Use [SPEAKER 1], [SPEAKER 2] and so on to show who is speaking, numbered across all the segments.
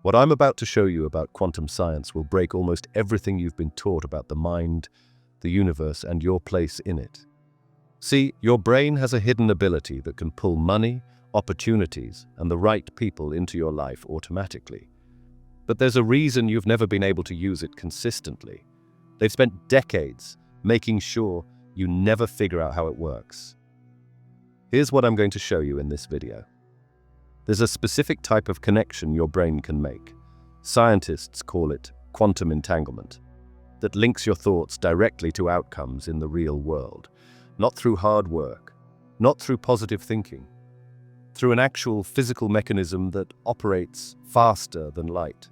[SPEAKER 1] What I'm about to show you about quantum science will break almost everything you've been taught about the mind, the universe, and your place in it. See, your brain has a hidden ability that can pull money, opportunities, and the right people into your life automatically. But there's a reason you've never been able to use it consistently. They've spent decades making sure you never figure out how it works. Here's what I'm going to show you in this video. There's a specific type of connection your brain can make. Scientists call it quantum entanglement, that links your thoughts directly to outcomes in the real world, not through hard work, not through positive thinking, through an actual physical mechanism that operates faster than light.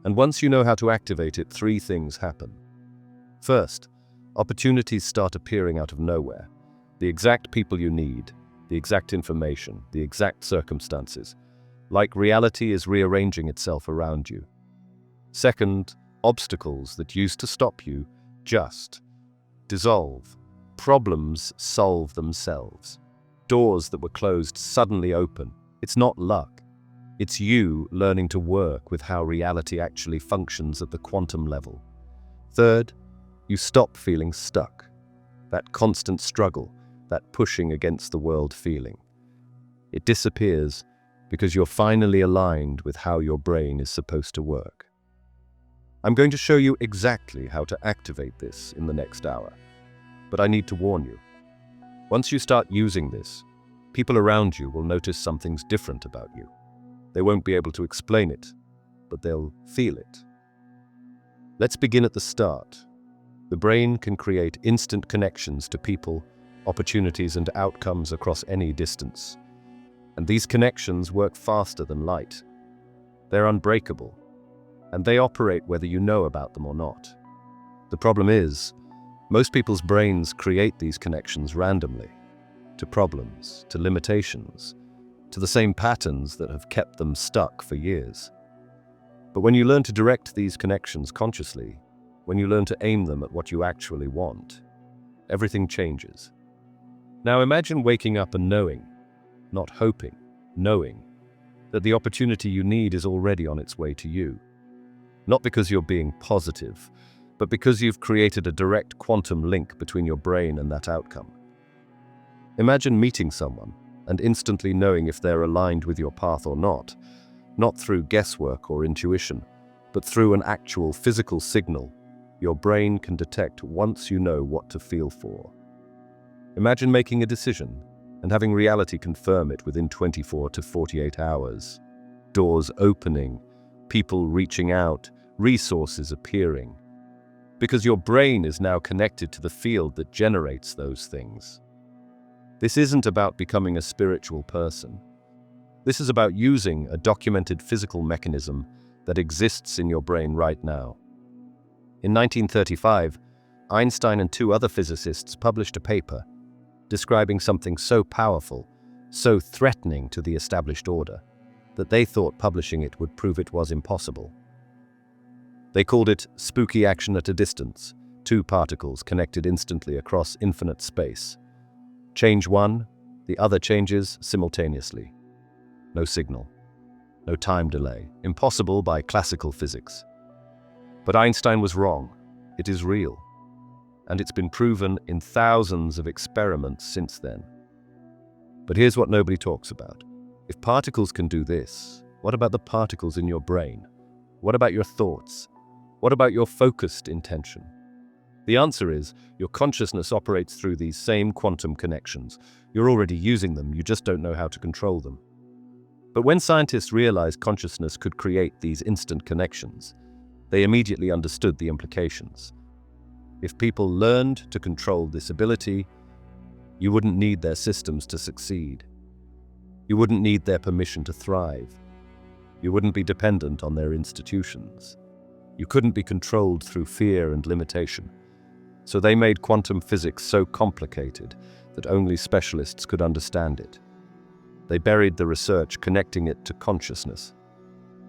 [SPEAKER 1] And once you know how to activate it, three things happen. First, opportunities start appearing out of nowhere. The exact people you need, the exact information, the exact circumstances. Like reality is rearranging itself around you. Second, obstacles that used to stop you just dissolve. Problems solve themselves. Doors that were closed suddenly open. It's not luck. It's you learning to work with how reality actually functions at the quantum level. Third, you stop feeling stuck. That constant struggle, that pushing against the world feeling. It disappears because you're finally aligned with how your brain is supposed to work. I'm going to show you exactly how to activate this in the next hour. But I need to warn you. Once you start using this, people around you will notice something's different about you. They won't be able to explain it, but they'll feel it. Let's begin at the start. The brain can create instant connections to people, opportunities, and outcomes across any distance. And these connections work faster than light. They're unbreakable, and they operate whether you know about them or not. The problem is, most people's brains create these connections randomly, to problems, to limitations, to the same patterns that have kept them stuck for years. But when you learn to direct these connections consciously, when you learn to aim them at what you actually want, everything changes. Now imagine waking up and knowing, not hoping, knowing, that the opportunity you need is already on its way to you. Not because you're being positive, but because you've created a direct quantum link between your brain and that outcome. Imagine meeting someone and instantly knowing if they're aligned with your path or not through guesswork or intuition, but through an actual physical signal your brain can detect once you know what to feel for. Imagine making a decision and having reality confirm it within 24 to 48 hours. Doors opening, people reaching out, resources appearing. Because your brain is now connected to the field that generates those things. This isn't about becoming a spiritual person. This is about using a documented physical mechanism that exists in your brain right now. In 1935, Einstein and two other physicists published a paper describing something so powerful, so threatening to the established order, that they thought publishing it would prove it was impossible. They called it spooky action at a distance, two particles connected instantly across infinite space. Change one, the other changes simultaneously. No signal, no time delay, impossible by classical physics. But Einstein was wrong. It is real. And it's been proven in thousands of experiments since then. But here's what nobody talks about. If particles can do this, what about the particles in your brain? What about your thoughts? What about your focused intention? The answer is, your consciousness operates through these same quantum connections. You're already using them, you just don't know how to control them. But when scientists realized consciousness could create these instant connections, they immediately understood the implications. If people learned to control this ability, you wouldn't need their systems to succeed. You wouldn't need their permission to thrive. You wouldn't be dependent on their institutions. You couldn't be controlled through fear and limitation. So they made quantum physics so complicated that only specialists could understand it. They buried the research connecting it to consciousness.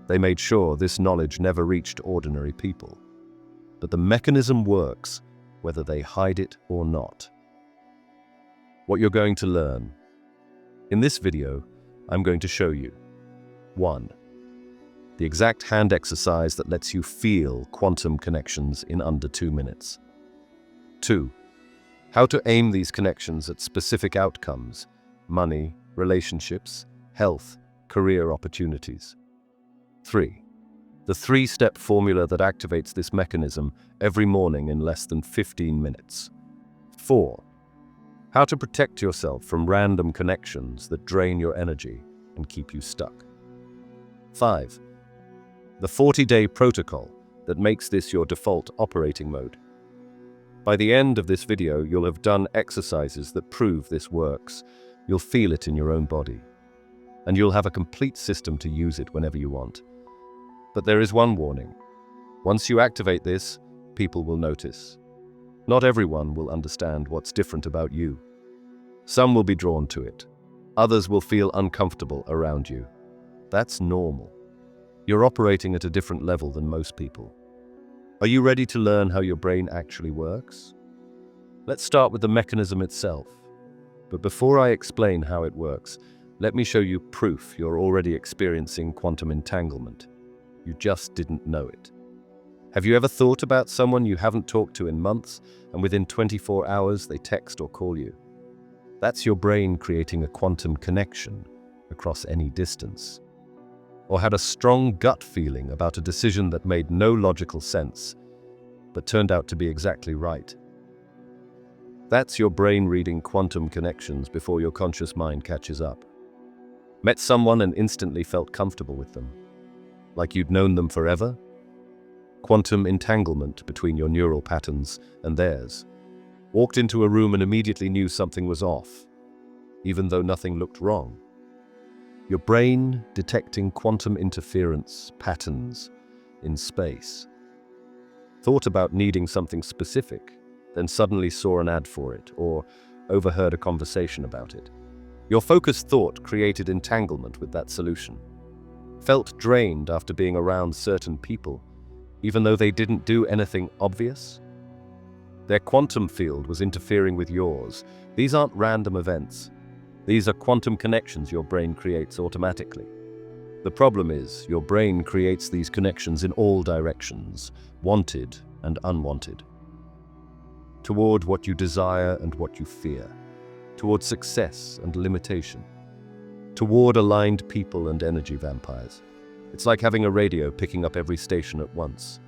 [SPEAKER 1] They made sure this knowledge never reached ordinary people. But the mechanism works whether they hide it or not. What you're going to learn. In this video, I'm going to show you. 1. the exact hand exercise that lets you feel quantum connections in under 2 minutes. 2. How to aim these connections at specific outcomes: money, relationships, health, career opportunities. 3. The 3-step formula that activates this mechanism every morning in less than 15 minutes. 4. How to protect yourself from random connections that drain your energy and keep you stuck. 5. The 40-day protocol that makes this your default operating mode. By the end of this video, you'll have done exercises that prove this works. You'll feel it in your own body, and you'll have a complete system to use it whenever you want. But there is one warning. Once you activate this, people will notice. Not everyone will understand what's different about you. Some will be drawn to it. Others will feel uncomfortable around you. That's normal. You're operating at a different level than most people. Are you ready to learn how your brain actually works? Let's start with the mechanism itself. But before I explain how it works, let me show you proof you're already experiencing quantum entanglement. You just didn't know it. Have you ever thought about someone you haven't talked to in months, and within 24 hours they text or call you? That's your brain creating a quantum connection across any distance. Or had a strong gut feeling about a decision that made no logical sense, but turned out to be exactly right. That's your brain reading quantum connections before your conscious mind catches up. Met someone and instantly felt comfortable with them, like you'd known them forever? Quantum entanglement between your neural patterns and theirs. Walked into a room and immediately knew something was off, even though nothing looked wrong. Your brain detecting quantum interference patterns in space. Thought about needing something specific, then suddenly saw an ad for it, or overheard a conversation about it. Your focused thought created entanglement with that solution. Felt drained after being around certain people, even though they didn't do anything obvious. Their quantum field was interfering with yours. These aren't random events. These are quantum connections your brain creates automatically. The problem is, your brain creates these connections in all directions, wanted and unwanted. Toward what you desire and what you fear. Toward success and limitation. Toward aligned people and energy vampires. It's like having a radio picking up every station at once.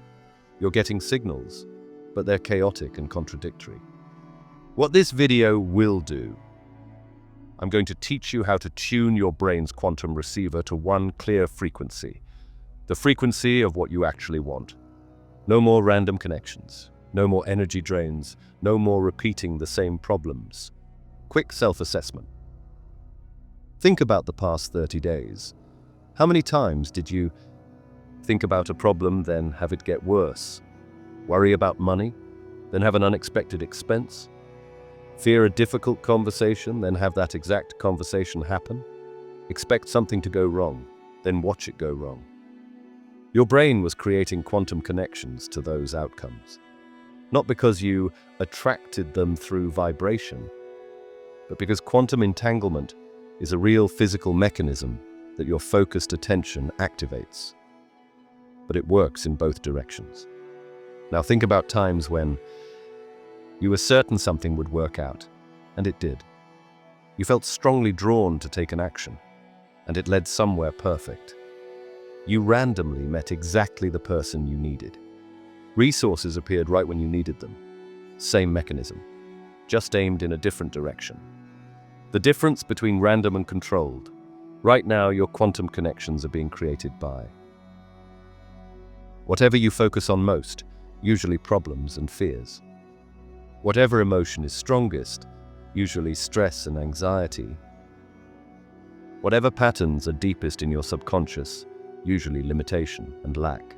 [SPEAKER 1] You're getting signals, but they're chaotic and contradictory. What this video will do, I'm going to teach you how to tune your brain's quantum receiver to one clear frequency. The frequency of what you actually want. No more random connections. No more energy drains. No more repeating the same problems. Quick self-assessment. Think about the past 30 days. How many times did you think about a problem, then have it get worse? Worry about money, then have an unexpected expense? Fear a difficult conversation, then have that exact conversation happen? Expect something to go wrong, then watch it go wrong. Your brain was creating quantum connections to those outcomes. Not because you attracted them through vibration, but because quantum entanglement is a real physical mechanism that your focused attention activates. But it works in both directions. Now think about times when you were certain something would work out, and it did. You felt strongly drawn to take an action, and it led somewhere perfect. You randomly met exactly the person you needed. Resources appeared right when you needed them. Same mechanism, just aimed in a different direction. The difference between random and controlled. Right now, your quantum connections are being created by whatever you focus on most, usually problems and fears. Whatever emotion is strongest, usually stress and anxiety. Whatever patterns are deepest in your subconscious, usually limitation and lack.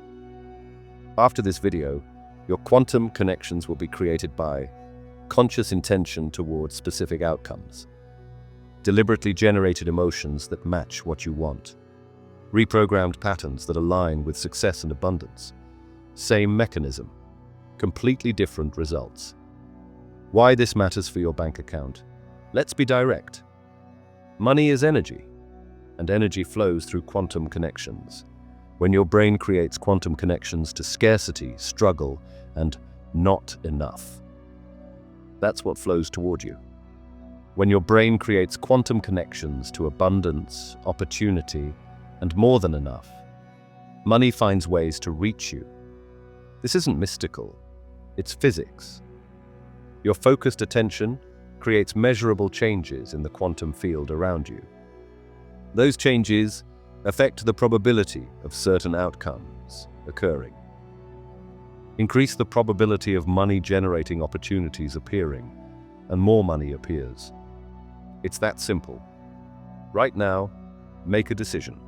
[SPEAKER 1] After this video, your quantum connections will be created by conscious intention towards specific outcomes, deliberately generated emotions that match what you want, reprogrammed patterns that align with success and abundance. Same mechanism, completely different results. Why this matters for your bank account? Let's be direct. Money is energy, and energy flows through quantum connections. when your brain creates quantum connections to scarcity, struggle, and not enough. That's what flows toward you. When your brain creates quantum connections to abundance, opportunity, and more than enough, money finds ways to reach you. This isn't mystical, it's physics. Your focused attention creates measurable changes in the quantum field around you. Those changes affect the probability of certain outcomes occurring. Increase the probability of money-generating opportunities appearing, and more money appears. It's that simple. Right now, make a decision.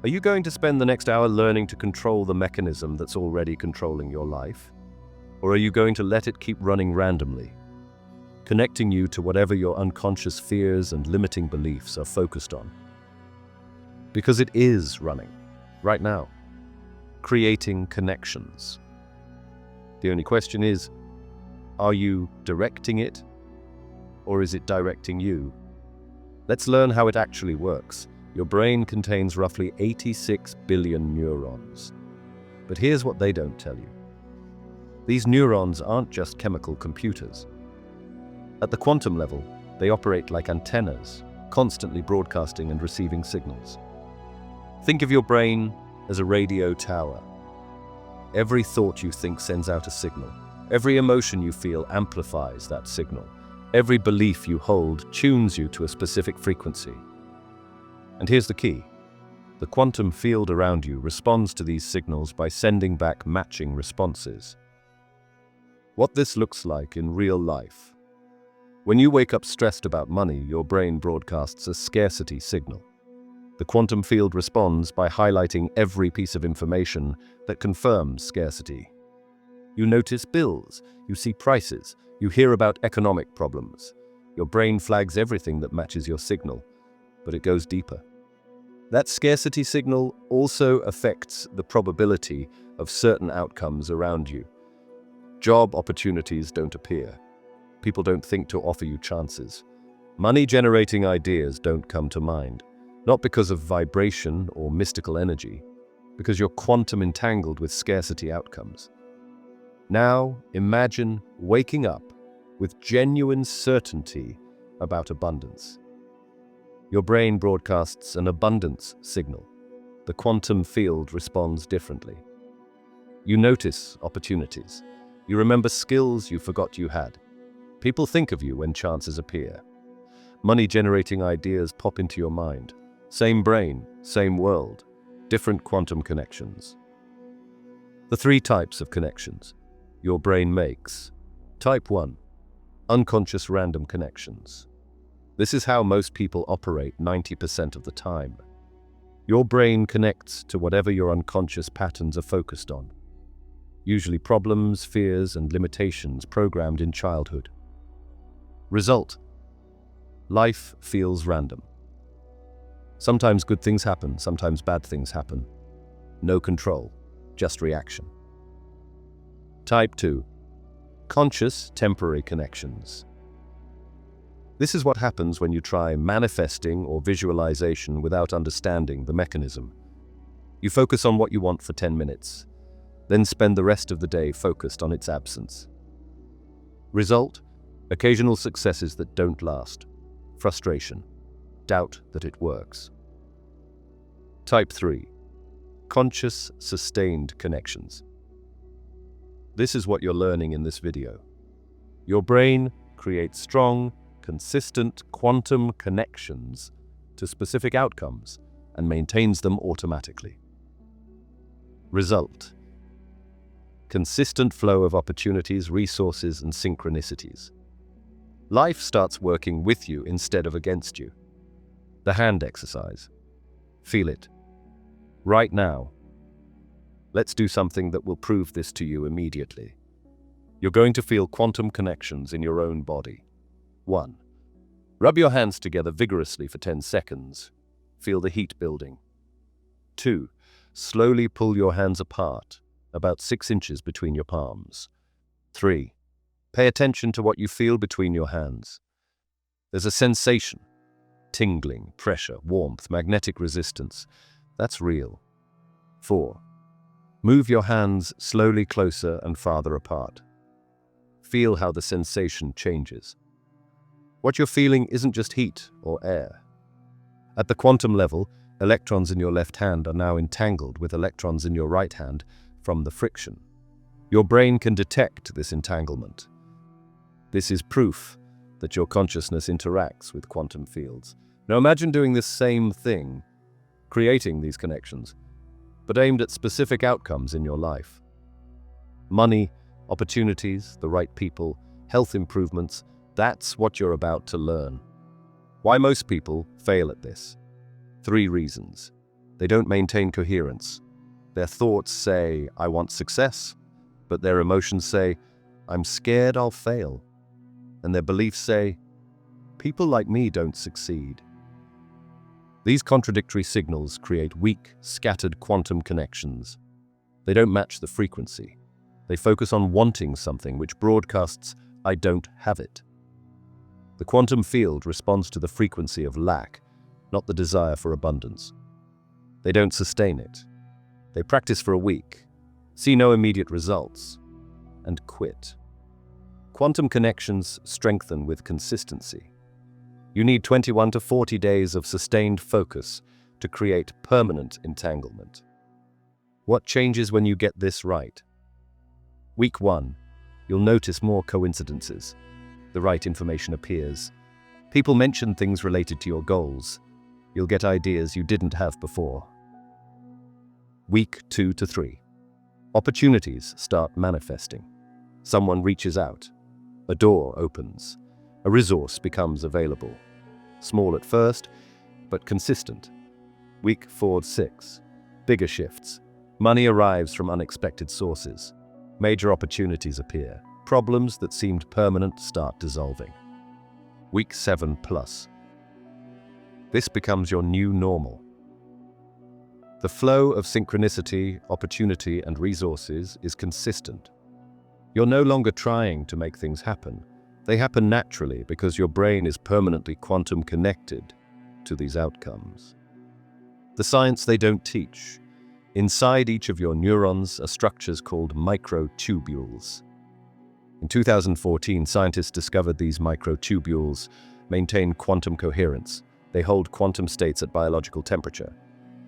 [SPEAKER 1] Are you going to spend the next hour learning to control the mechanism that's already controlling your life? Or are you going to let it keep running randomly, connecting you to whatever your unconscious fears and limiting beliefs are focused on? Because it is running, right now, creating connections. The only question is, are you directing it, or is it directing you? Let's learn how it actually works. Your brain contains roughly 86 billion neurons. But here's what they don't tell you. These neurons aren't just chemical computers. At the quantum level, they operate like antennas, constantly broadcasting and receiving signals. Think of your brain as a radio tower. Every thought you think sends out a signal. Every emotion you feel amplifies that signal. Every belief you hold tunes you to a specific frequency. And here's the key. The quantum field around you responds to these signals by sending back matching responses. What this looks like in real life. When you wake up stressed about money, your brain broadcasts a scarcity signal. The quantum field responds by highlighting every piece of information that confirms scarcity. You notice bills, you see prices, you hear about economic problems. Your brain flags everything that matches your signal, but it goes deeper. That scarcity signal also affects the probability of certain outcomes around you. Job opportunities don't appear. People don't think to offer you chances. Money-generating ideas don't come to mind. Not because of vibration or mystical energy, because you're quantum entangled with scarcity outcomes. Now, imagine waking up with genuine certainty about abundance. Your brain broadcasts an abundance signal. The quantum field responds differently. You notice opportunities. You remember skills you forgot you had. People think of you when chances appear. Money-generating ideas pop into your mind. Same brain, same world, different quantum connections. The three types of connections your brain makes. Type 1. Unconscious random connections. This is how most people operate 90% of the time. Your brain connects to whatever your unconscious patterns are focused on. Usually problems, fears, and limitations programmed in childhood. Result: life feels random. Sometimes good things happen, sometimes bad things happen. No control, just reaction. Type 2. Conscious temporary connections. This is what happens when you try manifesting or visualization without understanding the mechanism. You focus on what you want for 10 minutes, then spend the rest of the day focused on its absence. Result: occasional successes that don't last. Frustration. Doubt that it works. Type 3. Conscious, sustained connections. This is what you're learning in this video. Your brain creates strong, consistent quantum connections to specific outcomes and maintains them automatically. Result: consistent flow of opportunities, resources, and synchronicities. Life starts working with you instead of against you. The hand exercise. Feel it. Right now. Let's do something that will prove this to you immediately. You're going to feel quantum connections in your own body. 1. Rub your hands together vigorously for 10 seconds. Feel the heat building. 2. Slowly pull your hands apart, about 6 inches between your palms. 3. Pay attention to what you feel between your hands. There's a sensation. Tingling, pressure, warmth, magnetic resistance. That's real. 4. Move your hands slowly closer and farther apart. Feel how the sensation changes. What you're feeling isn't just heat or air. At the quantum level, electrons in your left hand are now entangled with electrons in your right hand from the friction. Your brain can detect this entanglement. This is proof that your consciousness interacts with quantum fields. Now imagine doing this same thing, creating these connections, but aimed at specific outcomes in your life. Money, opportunities, the right people, health improvements, that's what you're about to learn. Why most people fail at this? 3 reasons. They don't maintain coherence. Their thoughts say, I want success, but their emotions say, I'm scared I'll fail. And their beliefs say, people like me don't succeed. These contradictory signals create weak, scattered quantum connections. They don't match the frequency. They focus on wanting something which broadcasts, I don't have it. The quantum field responds to the frequency of lack, not the desire for abundance. They don't sustain it. They practice for a week, see no immediate results, and quit. Quantum connections strengthen with consistency. You need 21 to 40 days of sustained focus to create permanent entanglement. What changes when you get this right? Week 1, you'll notice more coincidences. The right information appears. People mention things related to your goals. You'll get ideas you didn't have before. Week 2 to 3. Opportunities start manifesting. Someone reaches out. A door opens. A resource becomes available. Small at first, but consistent. Week 4 to 6. Bigger shifts. Money arrives from unexpected sources. Major opportunities appear. Problems that seemed permanent start dissolving. Week 7 plus. This becomes your new normal. The flow of synchronicity, opportunity, and resources is consistent. You're no longer trying to make things happen. They happen naturally because your brain is permanently quantum connected to these outcomes. The science they don't teach. Inside each of your neurons are structures called microtubules. In 2014, scientists discovered these microtubules maintain quantum coherence. They hold quantum states at biological temperature.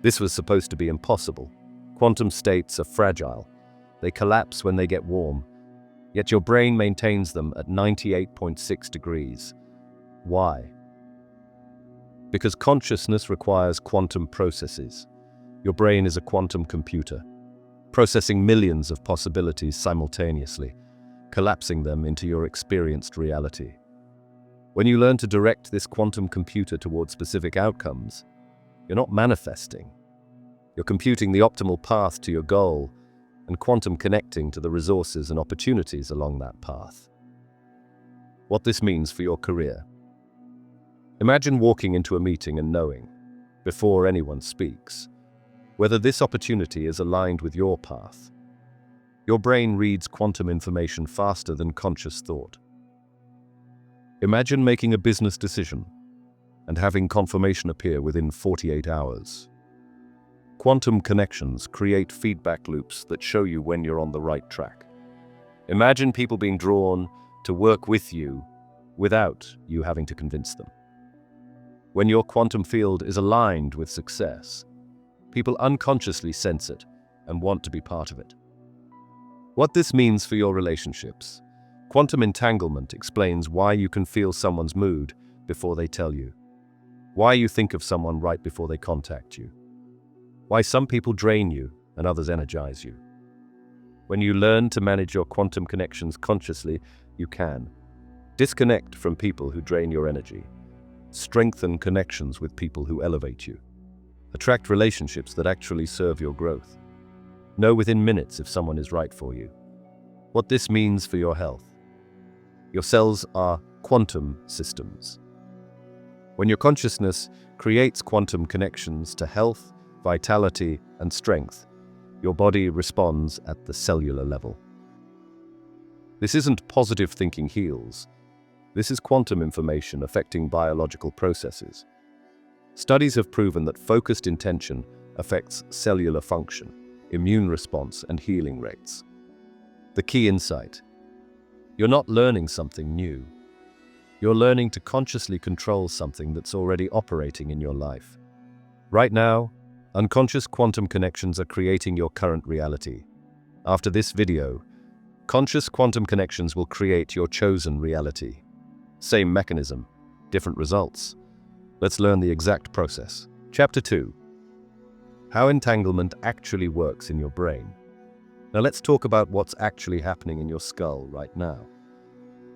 [SPEAKER 1] This was supposed to be impossible. Quantum states are fragile. They collapse when they get warm. Yet your brain maintains them at 98.6 degrees. Why? Because consciousness requires quantum processes. Your brain is a quantum computer, processing millions of possibilities simultaneously, collapsing them into your experienced reality. When you learn to direct this quantum computer towards specific outcomes, you're not manifesting. You're computing the optimal path to your goal and quantum connecting to the resources and opportunities along that path. What this means for your career. Imagine walking into a meeting and knowing, before anyone speaks, whether this opportunity is aligned with your path. Your brain reads quantum information faster than conscious thought. Imagine making a business decision and having confirmation appear within 48 hours. Quantum connections create feedback loops that show you when you're on the right track. Imagine people being drawn to work with you without you having to convince them. When your quantum field is aligned with success, people unconsciously sense it and want to be part of it. What this means for your relationships. Quantum entanglement explains why you can feel someone's mood before they tell you. Why you think of someone right before they contact you. Why some people drain you and others energize you. When you learn to manage your quantum connections consciously, you can disconnect from people who drain your energy, strengthen connections with people who elevate you, attract relationships that actually serve your growth. Know within minutes if someone is right for you. What this means for your health. Your cells are quantum systems. When your consciousness creates quantum connections to health, vitality, and strength, your body responds at the cellular level. This isn't positive thinking heals. This is quantum information affecting biological processes. Studies have proven that focused intention affects cellular function. immune response, and healing rates. The key insight: you're not learning something new. You're learning to consciously control something that's already operating in your life. Right now, unconscious quantum connections are creating your current reality. After this video, conscious quantum connections will create your chosen reality. Same mechanism, different results. Let's learn the exact process. Chapter 2. How entanglement actually works in your brain. Now let's talk about what's actually happening in your skull right now.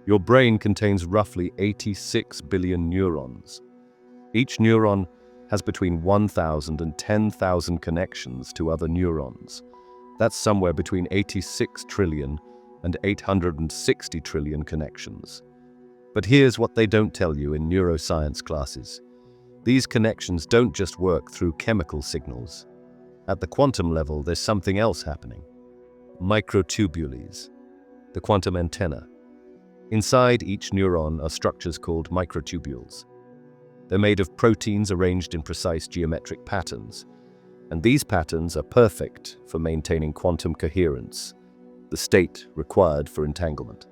[SPEAKER 1] Your brain contains roughly 86 billion neurons. Each neuron has between 1,000 and 10,000 connections to other neurons. That's somewhere between 86 trillion and 860 trillion connections. But here's what they don't tell you in neuroscience classes. These connections don't just work through chemical signals. At the quantum level, there's something else happening. Microtubules, the quantum antenna. Inside each neuron are structures called microtubules. They're made of proteins arranged in precise geometric patterns, and these patterns are perfect for maintaining quantum coherence, the state required for entanglement.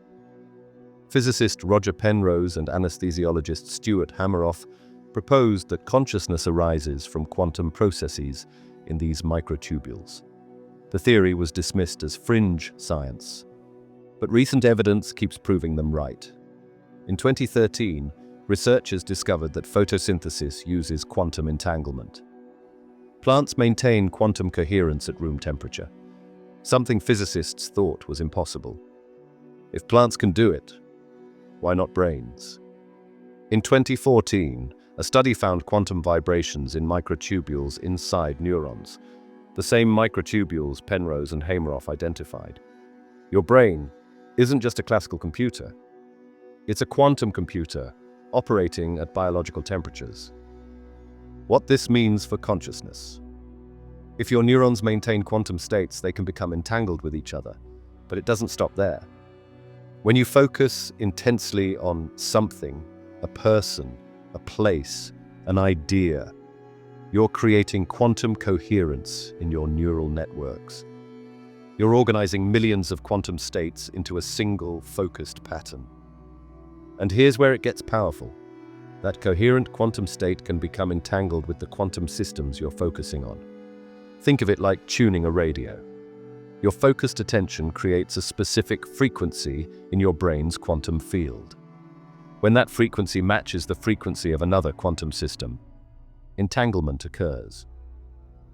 [SPEAKER 1] Physicist Roger Penrose and anesthesiologist Stuart Hameroff proposed that consciousness arises from quantum processes in these microtubules. The theory was dismissed as fringe science, but recent evidence keeps proving them right. In 2013, researchers discovered that photosynthesis uses quantum entanglement. Plants maintain quantum coherence at room temperature, something physicists thought was impossible. If plants can do it, why not brains? In 2014, a study found quantum vibrations in microtubules inside neurons, the same microtubules Penrose and Hameroff identified. Your brain isn't just a classical computer. It's a quantum computer operating at biological temperatures. What this means for consciousness. If your neurons maintain quantum states, they can become entangled with each other, but it doesn't stop there. When you focus intensely on something, a person, a place, an idea, you're creating quantum coherence in your neural networks. You're organizing millions of quantum states into a single focused pattern. And here's where it gets powerful. That coherent quantum state can become entangled with the quantum systems you're focusing on. Think of it like tuning a radio. Your focused attention creates a specific frequency in your brain's quantum field. When that frequency matches the frequency of another quantum system, entanglement occurs.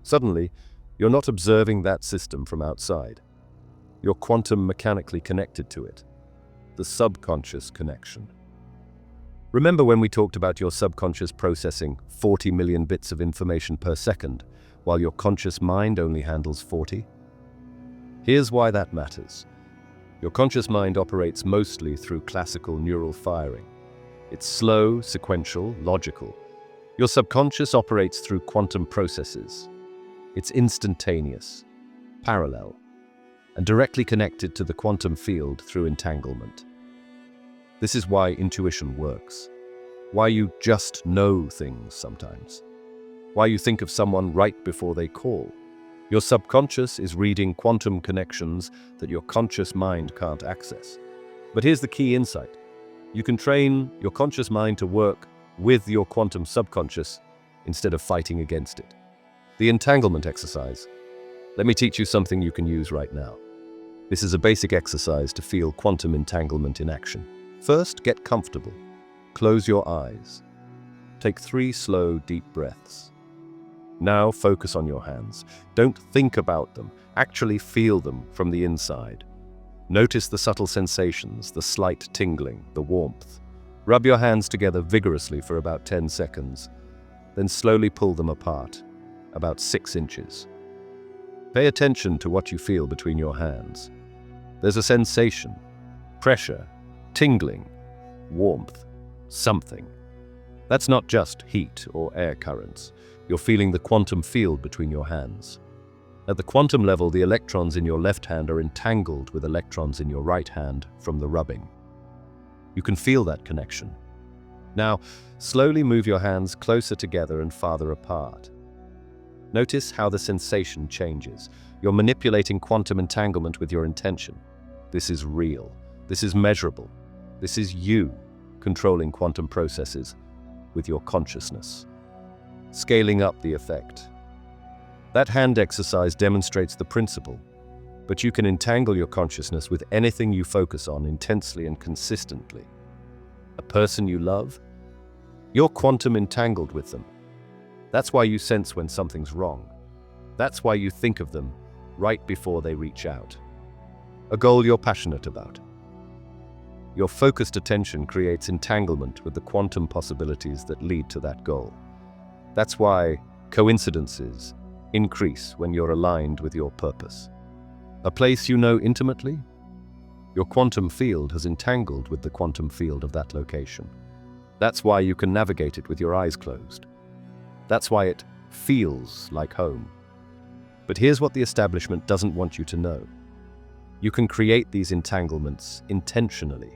[SPEAKER 1] Suddenly, you're not observing that system from outside. You're quantum mechanically connected to it. The subconscious connection. Remember when we talked about your subconscious processing 40 million bits of information per second, while your conscious mind only handles 40? Here's why that matters. Your conscious mind operates mostly through classical neural firing. It's slow, sequential, logical. Your subconscious operates through quantum processes. It's instantaneous, parallel, and directly connected to the quantum field through entanglement. This is why intuition works. Why you just know things sometimes. Why you think of someone right before they call. Your subconscious is reading quantum connections that your conscious mind can't access. But here's the key insight. You can train your conscious mind to work with your quantum subconscious instead of fighting against it. The entanglement exercise. Let me teach you something you can use right now. This is a basic exercise to feel quantum entanglement in action. First, get comfortable. Close your eyes. Take 3 slow, deep breaths. Now focus on your hands. Don't think about them. Actually feel them from the inside. Notice the subtle sensations, the slight tingling, the warmth. Rub your hands together vigorously for about 10 seconds. Then slowly pull them apart, about 6 inches. Pay attention to what you feel between your hands. There's a sensation, pressure, tingling, warmth, something. That's not just heat or air currents. You're feeling the quantum field between your hands. At the quantum level, the electrons in your left hand are entangled with electrons in your right hand from the rubbing. You can feel that connection. Now, slowly move your hands closer together and farther apart. Notice how the sensation changes. You're manipulating quantum entanglement with your intention. This is real. This is measurable. This is you controlling quantum processes with your consciousness. Scaling up the effect. That hand exercise demonstrates the principle, but you can entangle your consciousness with anything you focus on intensely and consistently. A person you love? You're quantum entangled with them. That's why you sense when something's wrong. That's why you think of them right before they reach out. A goal you're passionate about. Your focused attention creates entanglement with the quantum possibilities that lead to that goal. That's why coincidences increase when you're aligned with your purpose. A place you know intimately? Your quantum field has entangled with the quantum field of that location. That's why you can navigate it with your eyes closed. That's why it feels like home. But here's what the establishment doesn't want you to know. You can create these entanglements intentionally.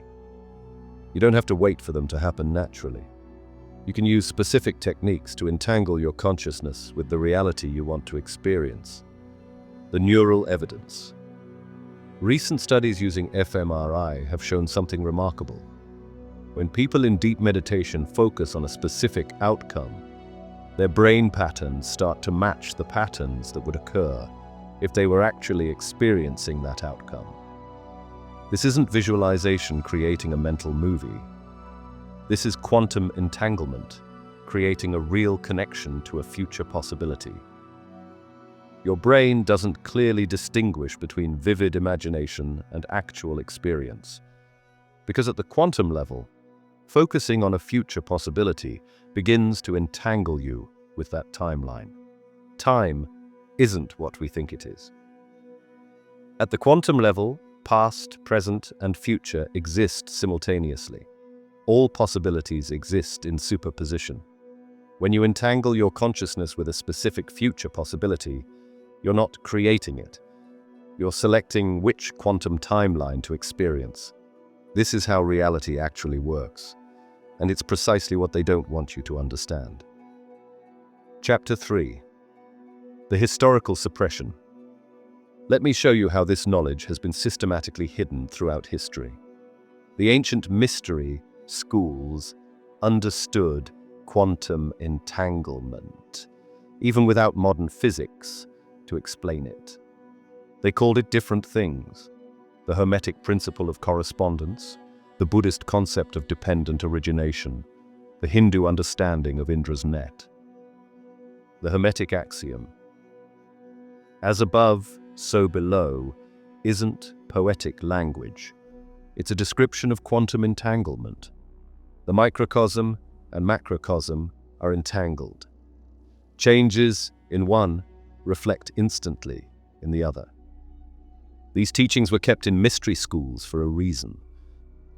[SPEAKER 1] You don't have to wait for them to happen naturally. You can use specific techniques to entangle your consciousness with the reality you want to experience. The neural evidence. Recent studies using fMRI have shown something remarkable. When people in deep meditation focus on a specific outcome, their brain patterns start to match the patterns that would occur if they were actually experiencing that outcome. This isn't visualization creating a mental movie. This is quantum entanglement, creating a real connection to a future possibility. Your brain doesn't clearly distinguish between vivid imagination and actual experience. Because at the quantum level, focusing on a future possibility begins to entangle you with that timeline. Time isn't what we think it is. At the quantum level, past, present, and future exist simultaneously. All possibilities exist in superposition. When you entangle your consciousness with a specific future possibility, you're not creating it. You're selecting which quantum timeline to experience. This is how reality actually works, and it's precisely what they don't want you to understand. Chapter 3. The historical suppression. Let me show you how this knowledge has been systematically hidden throughout history. The ancient mystery schools understood quantum entanglement, even without modern physics to explain it. They called it different things: the Hermetic principle of correspondence, the Buddhist concept of dependent origination, the Hindu understanding of Indra's net. The Hermetic axiom, as above, so below, isn't poetic language. It's a description of quantum entanglement. The microcosm and macrocosm are entangled. Changes in one reflect instantly in the other. These teachings were kept in mystery schools for a reason.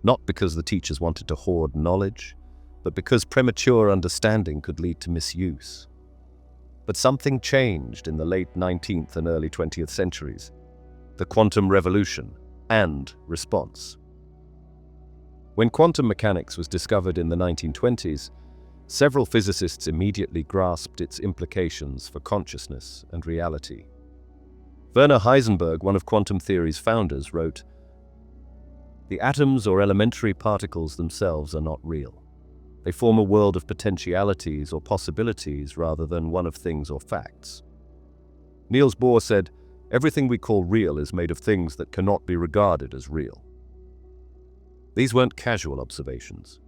[SPEAKER 1] Not because the teachers wanted to hoard knowledge, but because premature understanding could lead to misuse. But something changed in the late 19th and early 20th centuries. The quantum revolution and response. When quantum mechanics was discovered in the 1920s, several physicists immediately grasped its implications for consciousness and reality. Werner Heisenberg, one of quantum theory's founders, wrote, "The atoms or elementary particles themselves are not real. They form a world of potentialities or possibilities rather than one of things or facts." Niels Bohr said, "Everything we call real is made of things that cannot be regarded as real." These weren't casual observations.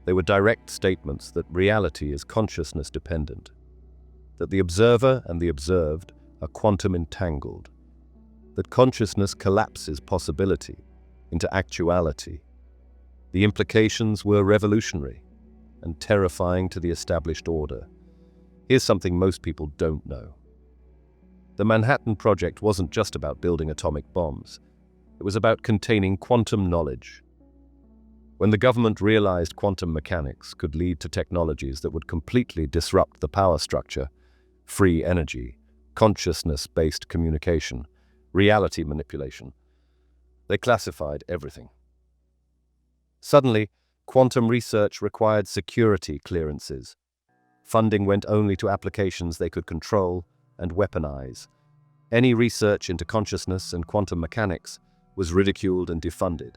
[SPEAKER 1] They were direct statements that reality is consciousness dependent, that the observer and the observed are quantum entangled, that consciousness collapses possibility into actuality. The implications were revolutionary and terrifying to the established order. Here's something most people don't know. The Manhattan Project wasn't just about building atomic bombs. It was about containing quantum knowledge. When the government realized quantum mechanics could lead to technologies that would completely disrupt the power structure, free energy, consciousness-based communication, reality manipulation, they classified everything. Suddenly, quantum research required security clearances. Funding went only to applications they could control and weaponize. Any research into consciousness and quantum mechanics was ridiculed and defunded.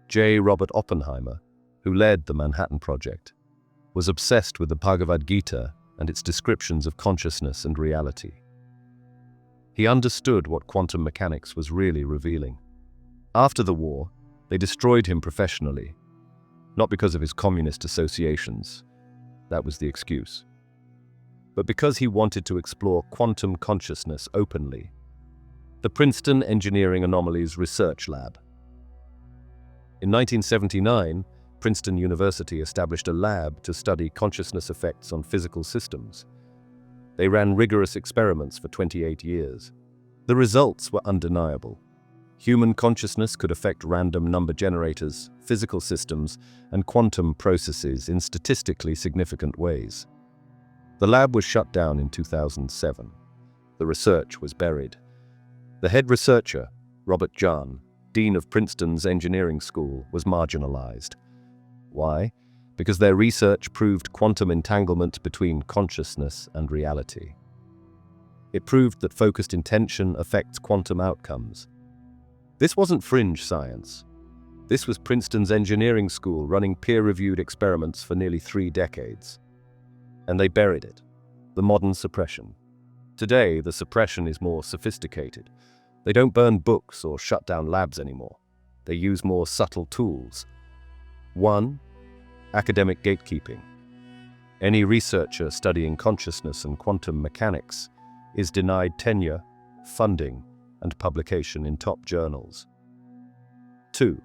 [SPEAKER 1] J. Robert Oppenheimer, who led the Manhattan Project, was obsessed with the Bhagavad Gita and its descriptions of consciousness and reality. He understood what quantum mechanics was really revealing. After the war, they destroyed him professionally, not because of his communist associations, that was the excuse, but because he wanted to explore quantum consciousness openly. The Princeton Engineering Anomalies Research Lab. In 1979, Princeton University established a lab to study consciousness effects on physical systems. They ran rigorous experiments for 28 years. The results were undeniable. Human consciousness could affect random number generators, physical systems, and quantum processes in statistically significant ways. The lab was shut down in 2007. The research was buried. The head researcher, Robert Jahn, dean of Princeton's engineering school, was marginalized. Why? Because their research proved quantum entanglement between consciousness and reality. It proved that focused intention affects quantum outcomes. This wasn't fringe science. This was Princeton's engineering school running peer-reviewed experiments for nearly 3 decades. And they buried it. The modern suppression. Today, the suppression is more sophisticated. They don't burn books or shut down labs anymore. They use more subtle tools. 1. Academic gatekeeping. Any researcher studying consciousness and quantum mechanics is denied tenure, funding, and publication in top journals. 2.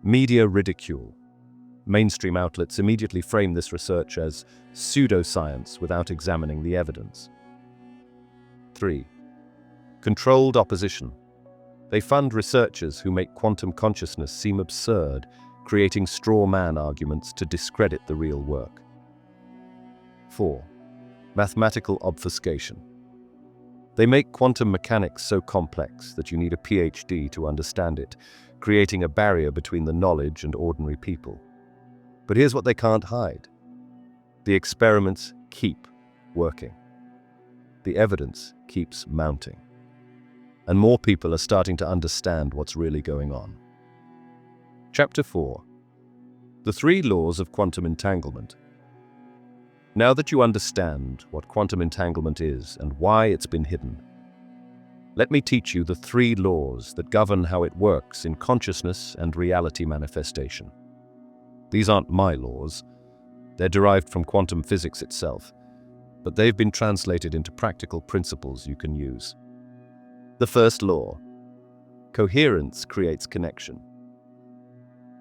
[SPEAKER 1] Media ridicule. Mainstream outlets immediately frame this research as pseudoscience without examining the evidence. 3. Controlled opposition. They fund researchers who make quantum consciousness seem absurd, creating straw man arguments to discredit the real work. 4. Mathematical obfuscation. They make quantum mechanics so complex that you need a PhD to understand it, creating a barrier between the knowledge and ordinary people. But here's what they can't hide. The experiments keep working. The evidence keeps mounting. And more people are starting to understand what's really going on. Chapter 4. The 3 laws of quantum entanglement. Now that you understand what quantum entanglement is and why it's been hidden, let me teach you the 3 laws that govern how it works in consciousness and reality manifestation. These aren't my laws. They're derived from quantum physics itself, but they've been translated into practical principles you can use. The first law: coherence creates connection.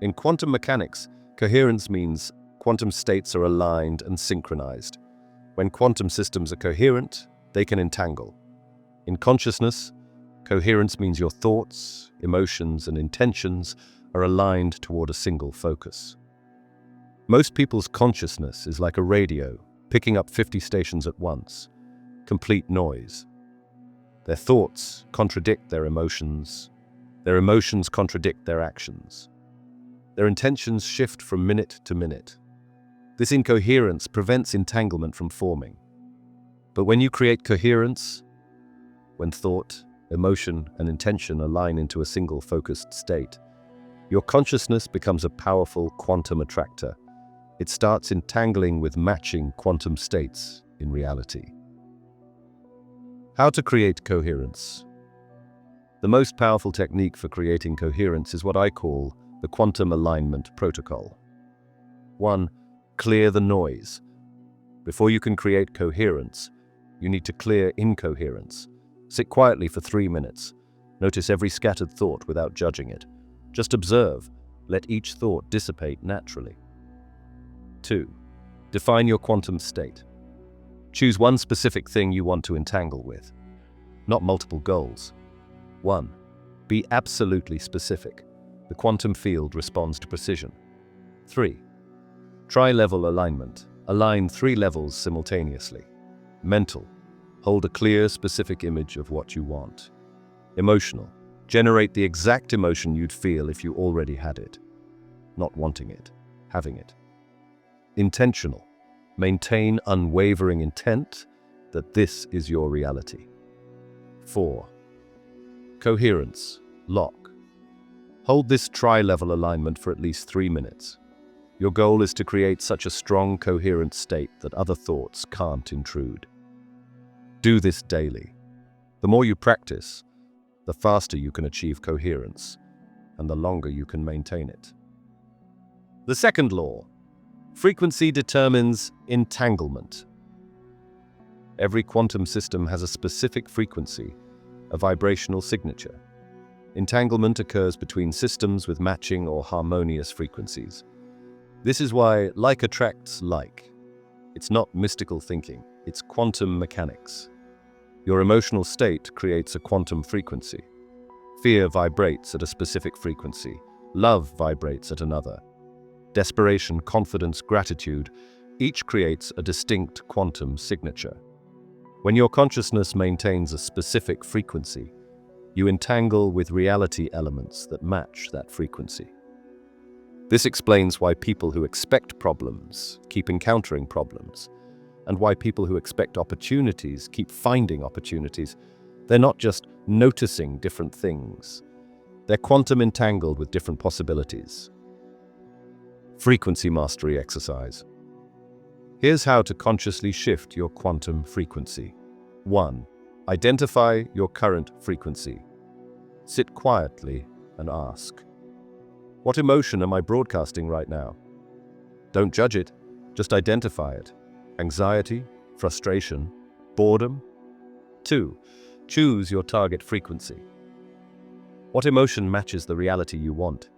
[SPEAKER 1] In quantum mechanics, coherence means quantum states are aligned and synchronized. When quantum systems are coherent, they can entangle. In consciousness, coherence means your thoughts, emotions, and intentions are aligned toward a single focus. Most people's consciousness is like a radio, picking up 50 stations at once. Complete noise. Their thoughts contradict their emotions contradict their actions. Their intentions shift from minute to minute. This incoherence prevents entanglement from forming. But when you create coherence, when thought, emotion, and intention align into a single focused state, your consciousness becomes a powerful quantum attractor. It starts entangling with matching quantum states in reality. How to create coherence. The most powerful technique for creating coherence is what I call the quantum alignment protocol. 1. Clear the noise. Before you can create coherence, you need to clear incoherence. Sit quietly for 3 minutes. Notice every scattered thought without judging it. Just observe. Let each thought dissipate naturally. 2. Define your quantum state. Choose one specific thing you want to entangle with, not multiple goals. 1. Be absolutely specific. The quantum field responds to precision. 3. Tri-level alignment. Align 3 levels simultaneously. Mental. Hold a clear, specific image of what you want. Emotional. Generate the exact emotion you'd feel if you already had it. Not wanting it, having it. Intentional. Maintain unwavering intent that this is your reality. 4. Coherence. Lock. Hold this tri-level alignment for at least 3 minutes. Your goal is to create such a strong, coherent state that other thoughts can't intrude. Do this daily. The more you practice, the faster you can achieve coherence, and the longer you can maintain it. The second law. Frequency determines entanglement. Every quantum system has a specific frequency, a vibrational signature. Entanglement occurs between systems with matching or harmonious frequencies. This is why like attracts like. It's not mystical thinking, it's quantum mechanics. Your emotional state creates a quantum frequency. Fear vibrates at a specific frequency. Love vibrates at another. Desperation, confidence, gratitude, each creates a distinct quantum signature. When your consciousness maintains a specific frequency, you entangle with reality elements that match that frequency. This explains why people who expect problems keep encountering problems, and why people who expect opportunities keep finding opportunities. They're not just noticing different things. They're quantum entangled with different possibilities. Frequency mastery exercise. Here's how to consciously shift your quantum frequency. 1. Identify your current frequency. Sit quietly and ask, what emotion am I broadcasting right now? Don't judge it, just identify it. Anxiety, frustration, boredom. 2. Choose your target frequency. What emotion matches the reality you want?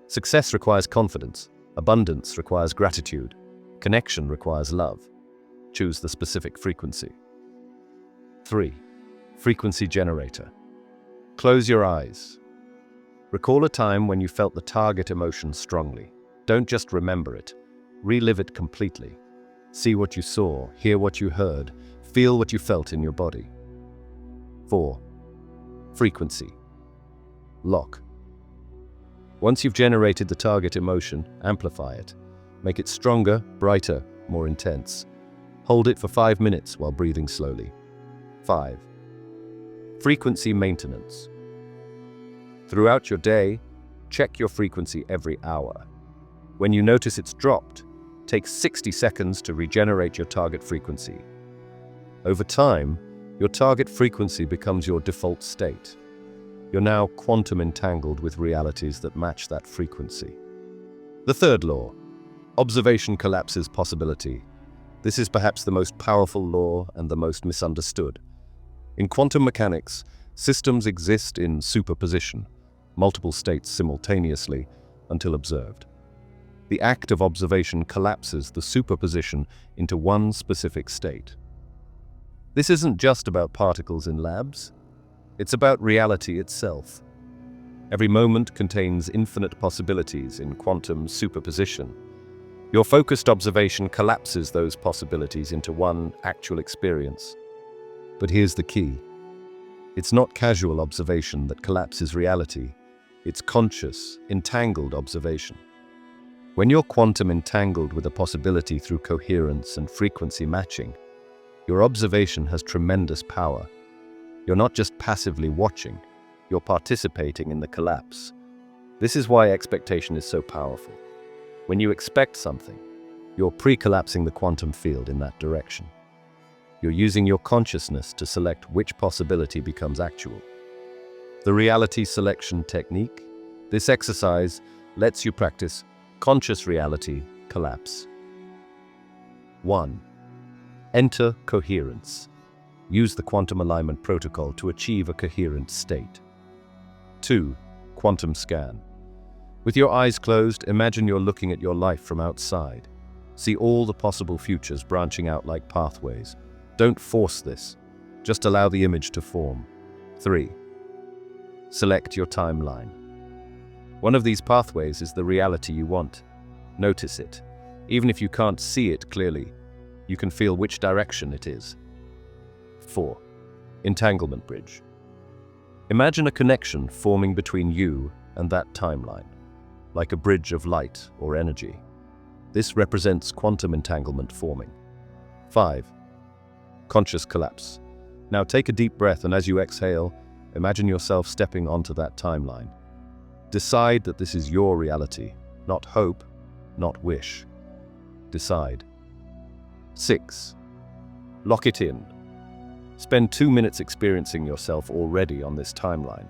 [SPEAKER 1] Success requires confidence. Abundance requires gratitude. Connection requires love. Choose the specific frequency. 3. Frequency generator. Close your eyes. Recall a time when you felt the target emotion strongly. Don't just remember it. Relive it completely. See what you saw, hear what you heard, feel what you felt in your body. 4. Frequency. Lock. Once you've generated the target emotion, amplify it. Make it stronger, brighter, more intense. Hold it for 5 minutes while breathing slowly. 5. Frequency maintenance. Throughout your day, check your frequency every hour. When you notice it's dropped, take 60 seconds to regenerate your target frequency. Over time, your target frequency becomes your default state. You're now quantum entangled with realities that match that frequency. The third law. Observation collapses possibility. This is perhaps the most powerful law and the most misunderstood. In quantum mechanics, systems exist in superposition, multiple states simultaneously, until observed. The act of observation collapses the superposition into one specific state. This isn't just about particles in labs. It's about reality itself. Every moment contains infinite possibilities in quantum superposition. Your focused observation collapses those possibilities into one actual experience. But here's the key. It's not casual observation that collapses reality. It's conscious, entangled observation. When you're quantum entangled with a possibility through coherence and frequency matching, your observation has tremendous power. You're not just passively watching, you're participating in the collapse. This is why expectation is so powerful. When you expect something, you're pre-collapsing the quantum field in that direction. You're using your consciousness to select which possibility becomes actual. The reality selection technique, this exercise lets you practice conscious reality collapse. 1. Enter coherence. Use the quantum alignment protocol to achieve a coherent state. 2. Quantum scan. With your eyes closed, imagine you're looking at your life from outside. See all the possible futures branching out like pathways. Don't force this. Just allow the image to form. 3. Select your timeline. One of these pathways is the reality you want. Notice it. Even if you can't see it clearly, you can feel which direction it is. 4. Entanglement bridge. Imagine a connection forming between you and that timeline, like a bridge of light or energy. This represents quantum entanglement forming. 5. Conscious collapse. Now take a deep breath, and as you exhale, imagine yourself stepping onto that timeline. Decide that this is your reality, not hope, not wish. Decide. 6. Lock it in. Spend 2 minutes experiencing yourself already on this timeline.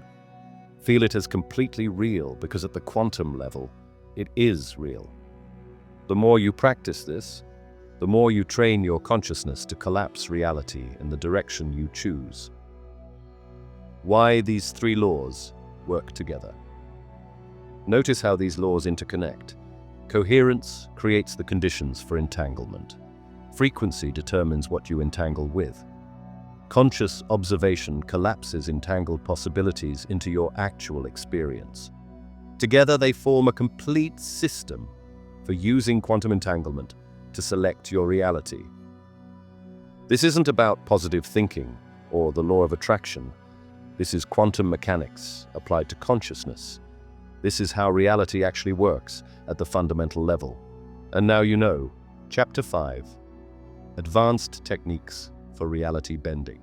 [SPEAKER 1] Feel it as completely real, because at the quantum level, it is real. The more you practice this, the more you train your consciousness to collapse reality in the direction you choose. Why these 3 laws work together. Notice how these laws interconnect. Coherence creates the conditions for entanglement. Frequency determines what you entangle with. Conscious observation collapses entangled possibilities into your actual experience. Together they form a complete system for using quantum entanglement to select your reality. This isn't about positive thinking or the law of attraction. This is quantum mechanics applied to consciousness. This is how reality actually works at the fundamental level. And now you know. Chapter 5. Advanced Techniques for Reality Bending.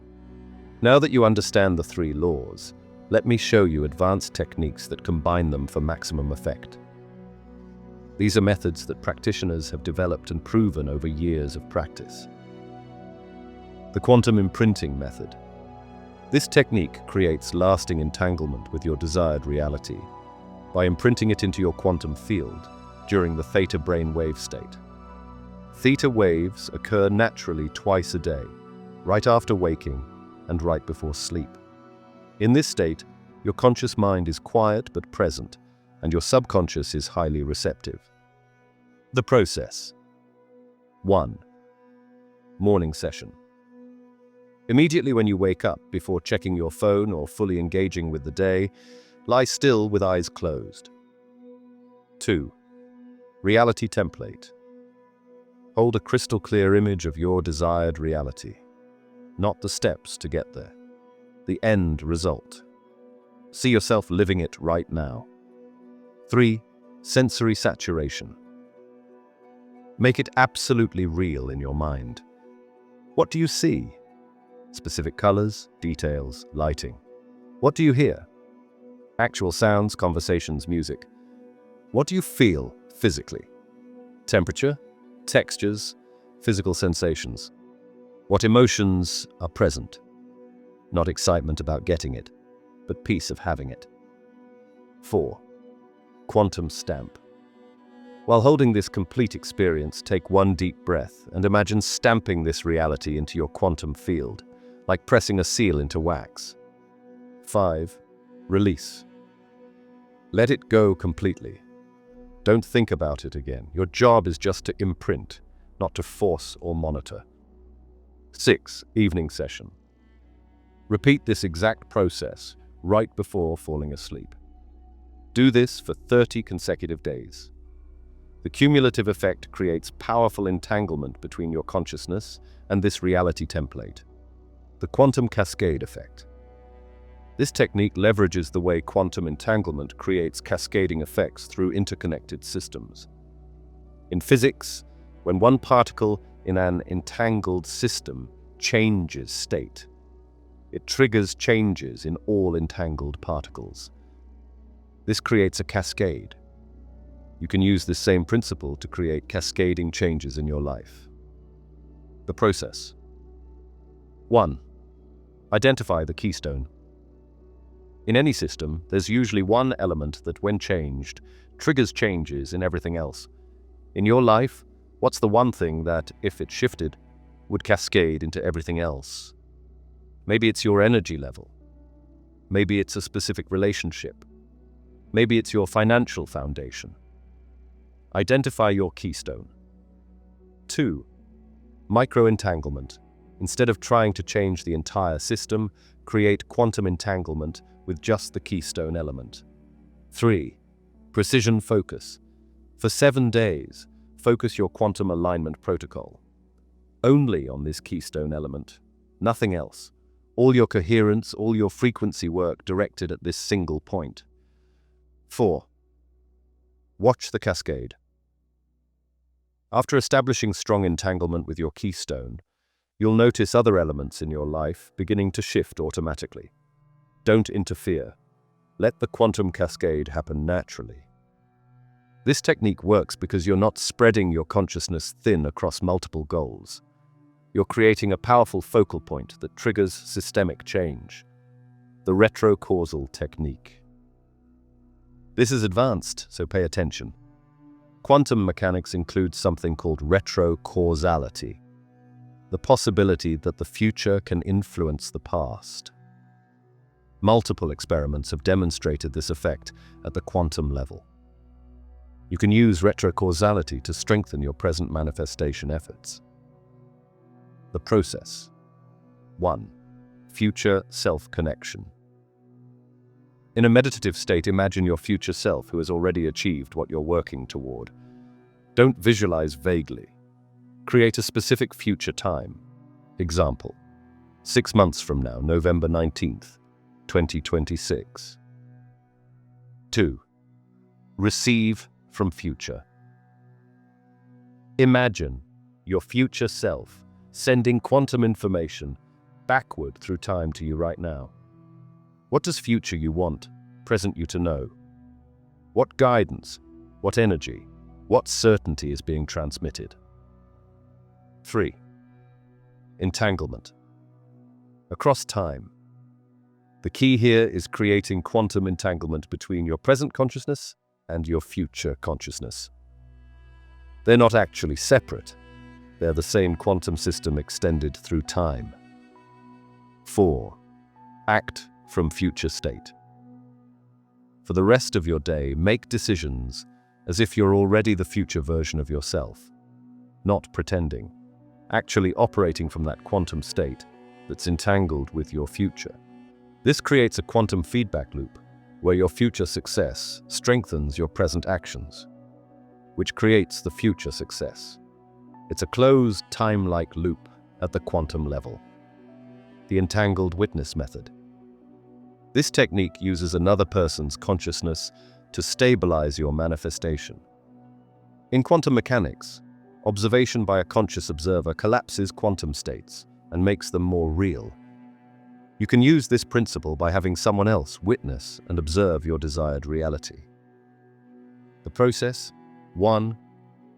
[SPEAKER 1] Now that you understand the 3 laws, let me show you advanced techniques that combine them for maximum effect. These are methods that practitioners have developed and proven over years of practice. The quantum imprinting method. This technique creates lasting entanglement with your desired reality by imprinting it into your quantum field during the theta brainwave state. Theta waves occur naturally twice a day, right after waking and right before sleep. In this state, your conscious mind is quiet but present, and your subconscious is highly receptive. The process. 1. Morning session. Immediately when you wake up, before checking your phone or fully engaging with the day, lie still with eyes closed. 2. Reality template. Hold a crystal clear image of your desired reality, not the steps to get there, the end result. See yourself living it right now. 3. Sensory saturation. Make it absolutely real in your mind. What do you see? Specific colors, details, lighting. What do you hear? Actual sounds, conversations, music. What do you feel physically? Temperature, textures, physical sensations. What emotions are present? Not excitement about getting it, but peace of having it. 4. Quantum stamp. While holding this complete experience, take one deep breath and imagine stamping this reality into your quantum field, like pressing a seal into wax. 5. Release. Let it go completely. Don't think about it again. Your job is just to imprint, not to force or monitor. 6. Evening session. Repeat this exact process right before falling asleep. Do this for 30 consecutive days. The cumulative effect creates powerful entanglement between your consciousness and this reality template. The quantum cascade effect. This technique leverages the way quantum entanglement creates cascading effects through interconnected systems. In physics, when one particle in an entangled system changes state, it triggers changes in all entangled particles. This creates a cascade. You can use this same principle to create cascading changes in your life. The process. 1. Identify the keystone. In any system, there's usually one element that, when changed, triggers changes in everything else. In your life, what's the one thing that, if it shifted, would cascade into everything else? Maybe it's your energy level. Maybe it's a specific relationship. Maybe it's your financial foundation. Identify your keystone. 2. Micro-entanglement. Instead of trying to change the entire system, create quantum entanglement with just the keystone element. 3. Precision focus. For 7 days, focus your quantum alignment protocol. Only on this keystone element, nothing else. All your coherence, all your frequency work directed at this single point. 4. Watch the cascade. After establishing strong entanglement with your keystone, you'll notice other elements in your life beginning to shift automatically. Don't interfere. Let the quantum cascade happen naturally. This technique works because you're not spreading your consciousness thin across multiple goals. You're creating a powerful focal point that triggers systemic change. The Retrocausal Technique. This is advanced, so pay attention. Quantum mechanics includes something called retrocausality, the possibility that the future can influence the past. Multiple experiments have demonstrated this effect at the quantum level. You can use retrocausality to strengthen your present manifestation efforts. The process. 1. Future self-connection. In a meditative state, imagine your future self who has already achieved what you're working toward. Don't visualize vaguely. Create a specific future time. Example: 6 months from now, November 19th, 2026. 2. Receive from future. Imagine your future self sending quantum information backward through time to you right now. What does future you want present you to know? What guidance, what energy, what certainty is being transmitted? 3. Entanglement. Across time. The key here is creating quantum entanglement between your present consciousness and your future consciousness. They're not actually separate. They're the same quantum system extended through time. 4. Act from future state. For the rest of your day, make decisions as if you're already the future version of yourself. Not pretending, actually operating from that quantum state that's entangled with your future. This creates a quantum feedback loop where your future success strengthens your present actions, which creates the future success. It's a closed, time-like loop at the quantum level. The entangled witness method. This technique uses another person's consciousness to stabilize your manifestation. In quantum mechanics, observation by a conscious observer collapses quantum states and makes them more real. You can use this principle by having someone else witness and observe your desired reality. The process: 1.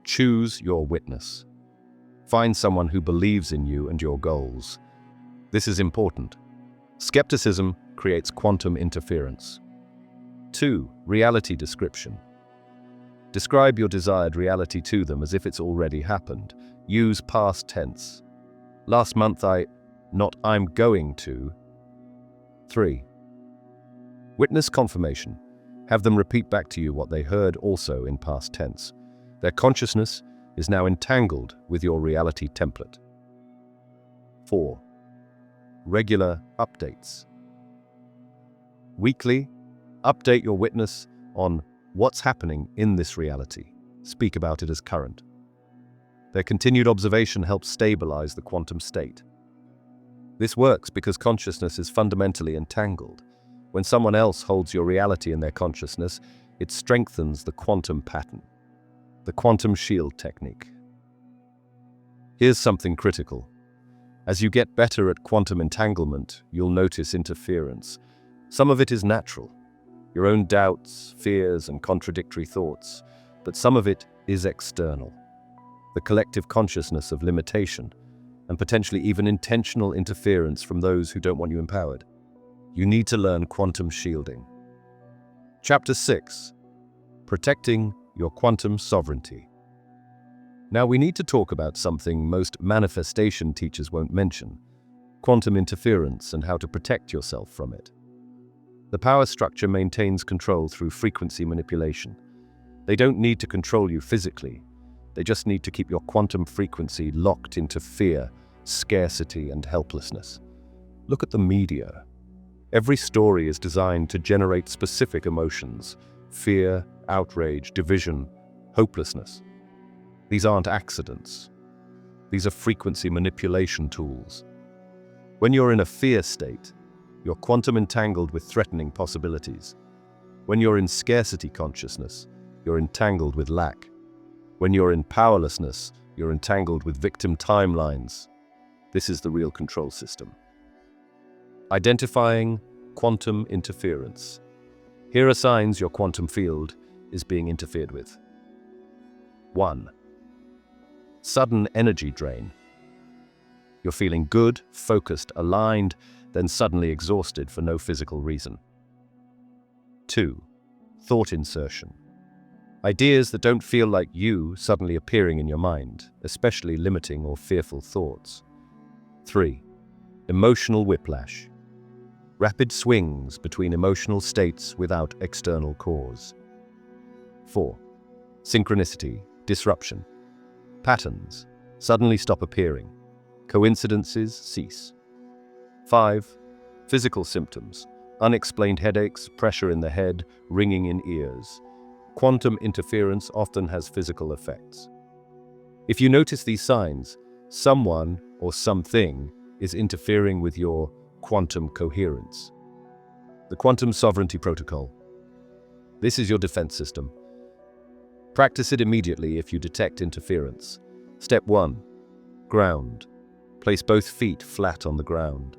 [SPEAKER 1] Choose your witness. Find someone who believes in you and your goals. This is important. Skepticism creates quantum interference. 2. Reality description. Describe your desired reality to them as if it's already happened. Use past tense. Last month I'm going to. 3. Witness confirmation. Have them repeat back to you what they heard, also in past tense. Their consciousness is now entangled with your reality template. 4. Regular updates. Weekly, update your witness on what's happening in this reality. Speak about it as current. Their continued observation helps stabilize the quantum state. This works because consciousness is fundamentally entangled. When someone else holds your reality in their consciousness, it strengthens the quantum pattern. The quantum shield technique. Here's something critical. As you get better at quantum entanglement, you'll notice interference. Some of it is natural, your own doubts, fears, and contradictory thoughts, but some of it is external. The collective consciousness of limitation, and potentially even intentional interference from those who don't want you empowered. You need to learn quantum shielding. Chapter 6. Protecting your quantum sovereignty. Now we need to talk about something most manifestation teachers won't mention: quantum interference and how to protect yourself from it. The power structure maintains control through frequency manipulation. They don't need to control you physically. They just need to keep your quantum frequency locked into fear, scarcity, and helplessness. Look at the media. Every story is designed to generate specific emotions: fear, outrage, division, hopelessness. These aren't accidents. These are frequency manipulation tools. When you're in a fear state, you're quantum entangled with threatening possibilities. When you're in scarcity consciousness, you're entangled with lack. When you're in powerlessness, you're entangled with victim timelines. This is the real control system. Identifying quantum interference. Here are signs your quantum field is being interfered with. 1. Sudden energy drain. You're feeling good, focused, aligned, then suddenly exhausted for no physical reason. 2. Thought insertion. Ideas that don't feel like you suddenly appearing in your mind, especially limiting or fearful thoughts. 3. Emotional whiplash. Rapid swings between emotional states without external cause. 4. Synchronicity, disruption. Patterns suddenly stop appearing. Coincidences cease. 5. Physical symptoms. Unexplained headaches, pressure in the head, ringing in ears. Quantum interference often has physical effects. If you notice these signs, someone or something is interfering with your quantum coherence. The Quantum Sovereignty Protocol. This is your defense system. Practice it immediately if you detect interference. Step 1. Ground. Place both feet flat on the ground.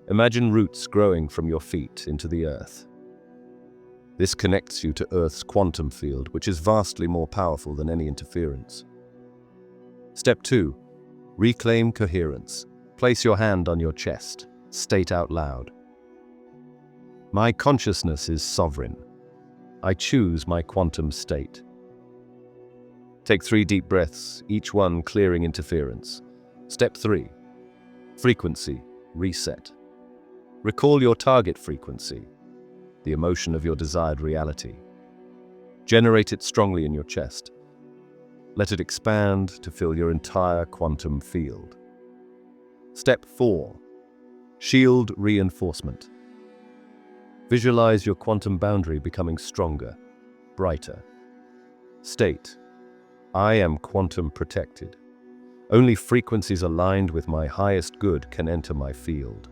[SPEAKER 1] Imagine roots growing from your feet into the earth. This connects you to Earth's quantum field, which is vastly more powerful than any interference. Step 2. Reclaim coherence. Place your hand on your chest. State out loud. My consciousness is sovereign. I choose my quantum state. Take 3 deep breaths, each one clearing interference. Step 3. Frequency reset. Recall your target frequency, the emotion of your desired reality. Generate it strongly in your chest. Let it expand to fill your entire quantum field. Step 4. Shield reinforcement. Visualize your quantum boundary becoming stronger, brighter. State, I am quantum protected. Only frequencies aligned with my highest good can enter my field.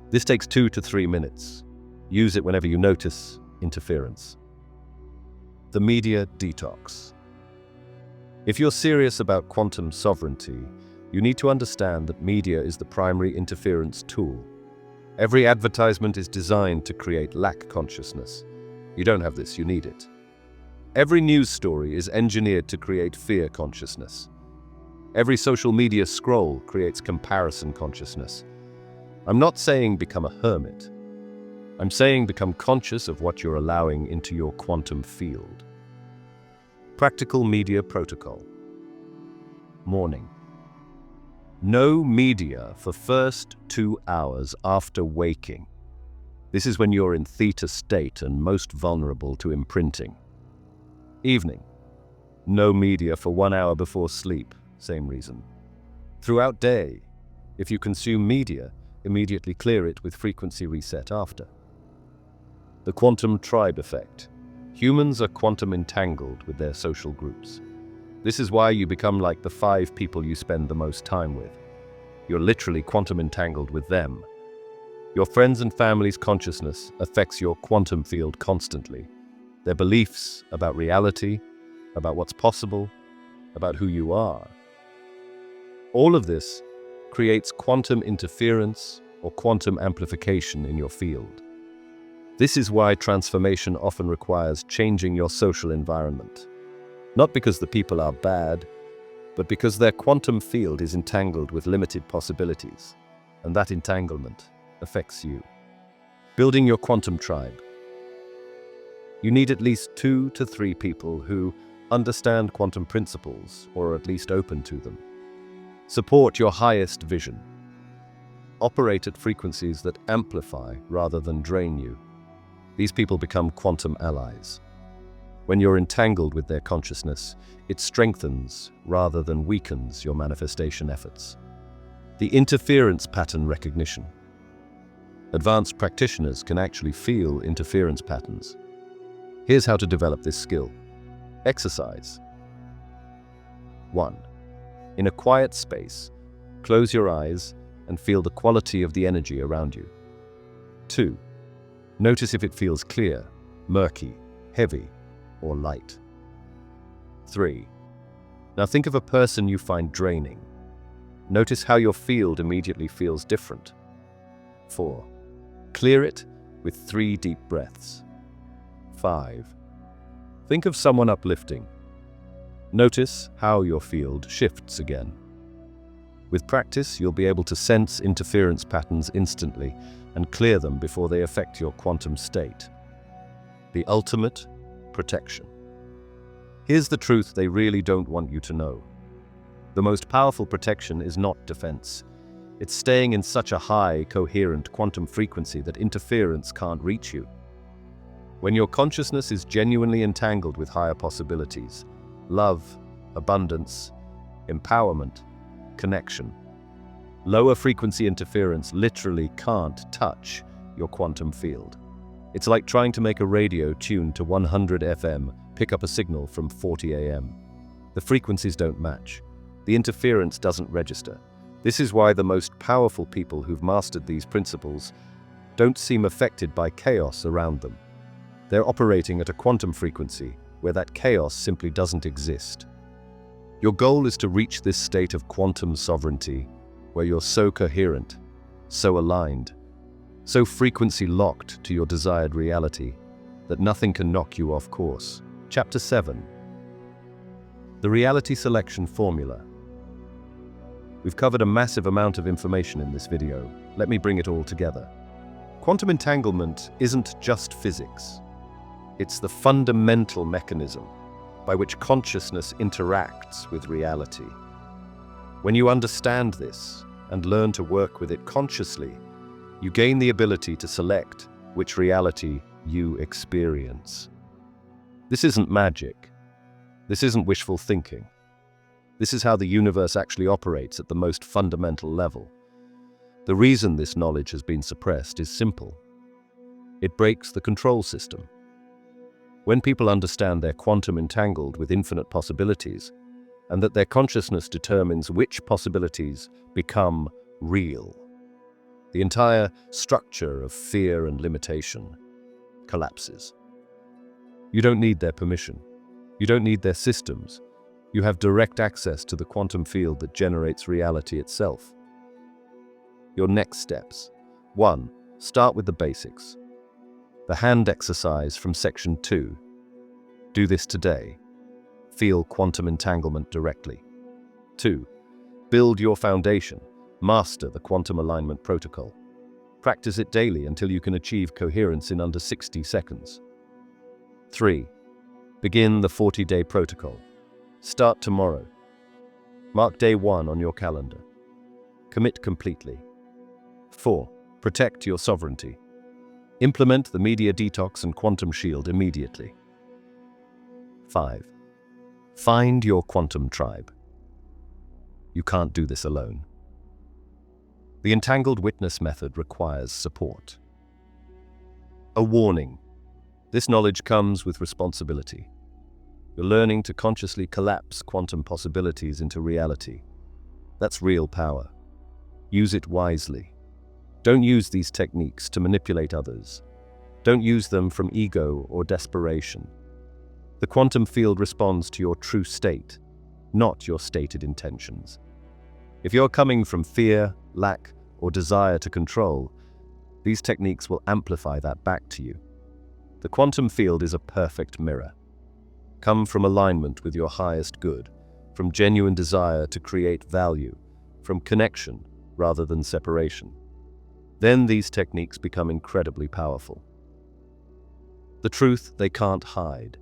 [SPEAKER 1] This takes 2 to 3 minutes. Use it whenever you notice interference. The media detox. If you're serious about quantum sovereignty, you need to understand that media is the primary interference tool. Every advertisement is designed to create lack consciousness. You don't have this, you need it. Every news story is engineered to create fear consciousness. Every social media scroll creates comparison consciousness. I'm not saying become a hermit. I'm saying become conscious of what you're allowing into your quantum field. Practical media protocol. Morning. No media for first 2 hours after waking. This is when you're in theta state and most vulnerable to imprinting. Evening. No media for 1 hour before sleep. Same reason. Throughout day, if you consume media, immediately clear it with frequency reset after. The quantum tribe effect. Humans are quantum entangled with their social groups. This is why you become like the 5 people you spend the most time with. You're literally quantum entangled with them. Your friends and family's consciousness affects your quantum field constantly. Their beliefs about reality, about what's possible, about who you are. All of this creates quantum interference or quantum amplification in your field. This is why transformation often requires changing your social environment. Not because the people are bad, but because their quantum field is entangled with limited possibilities, and that entanglement affects you. Building your quantum tribe. You need at least 2 to 3 people who understand quantum principles, or are at least open to them. Support your highest vision. Operate at frequencies that amplify rather than drain you. These people become quantum allies. When you're entangled with their consciousness, it strengthens rather than weakens your manifestation efforts. The interference pattern recognition. Advanced practitioners can actually feel interference patterns. Here's how to develop this skill. Exercise. 1. In a quiet space, close your eyes and feel the quality of the energy around you. 2. Notice if it feels clear, murky, heavy, or light. 3. Now think of a person you find draining. Notice how your field immediately feels different. 4. Clear it with 3 deep breaths. 5. Think of someone uplifting. Notice how your field shifts again. With practice, you'll be able to sense interference patterns instantly and clear them before they affect your quantum state. The ultimate protection. Here's the truth they really don't want you to know. The most powerful protection is not defense. It's staying in such a high, coherent quantum frequency that interference can't reach you. When your consciousness is genuinely entangled with higher possibilities, love, abundance, empowerment, connection, lower frequency interference literally can't touch your quantum field. It's like trying to make a radio tuned to 100 FM pick up a signal from 40 AM. The frequencies don't match. The interference doesn't register. This is why the most powerful people who've mastered these principles don't seem affected by chaos around them. They're operating at a quantum frequency where that chaos simply doesn't exist. Your goal is to reach this state of quantum sovereignty where you're so coherent, so aligned, so frequency locked to your desired reality that nothing can knock you off course. Chapter 7. The Reality Selection Formula. We've covered a massive amount of information in this video. Let me bring it all together. Quantum entanglement isn't just physics. It's the fundamental mechanism by which consciousness interacts with reality. When you understand this and learn to work with it consciously, you gain the ability to select which reality you experience. This isn't magic. This isn't wishful thinking. This is how the universe actually operates at the most fundamental level. The reason this knowledge has been suppressed is simple. It breaks the control system. When people understand they're quantum entangled with infinite possibilities, and that their consciousness determines which possibilities become real, the entire structure of fear and limitation collapses. You don't need their permission. You don't need their systems. You have direct access to the quantum field that generates reality itself. Your next steps. 1. Start with the basics. The hand exercise from section 2. Do this today. Feel quantum entanglement directly. 2. Build your foundation. Master the quantum alignment protocol. Practice it daily until you can achieve coherence in under 60 seconds. 3. Begin the 40-day protocol. Start tomorrow. Mark day 1 on your calendar. Commit completely. 4. Protect your sovereignty. Implement the media detox and quantum shield immediately. 5. Find your quantum tribe. You can't do this alone. The Entangled Witness method requires support. A warning. This knowledge comes with responsibility. You're learning to consciously collapse quantum possibilities into reality. That's real power. Use it wisely. Don't use these techniques to manipulate others. Don't use them from ego or desperation. The quantum field responds to your true state, not your stated intentions. If you're coming from fear, lack, or desire to control, these techniques will amplify that back to you. The quantum field is a perfect mirror. Come from alignment with your highest good, from genuine desire to create value, from connection rather than separation. Then these techniques become incredibly powerful. The truth they can't hide.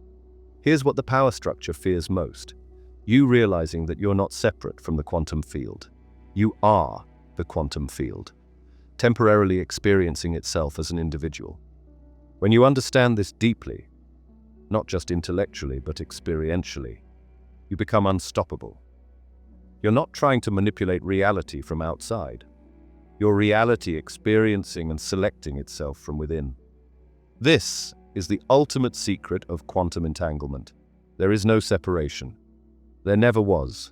[SPEAKER 1] Here's what the power structure fears most. You realizing that you're not separate from the quantum field. You are the quantum field, temporarily experiencing itself as an individual. When you understand this deeply, not just intellectually but experientially, you become unstoppable. You're not trying to manipulate reality from outside. Your reality experiencing and selecting itself from within. This is the ultimate secret of quantum entanglement. There is no separation. There never was.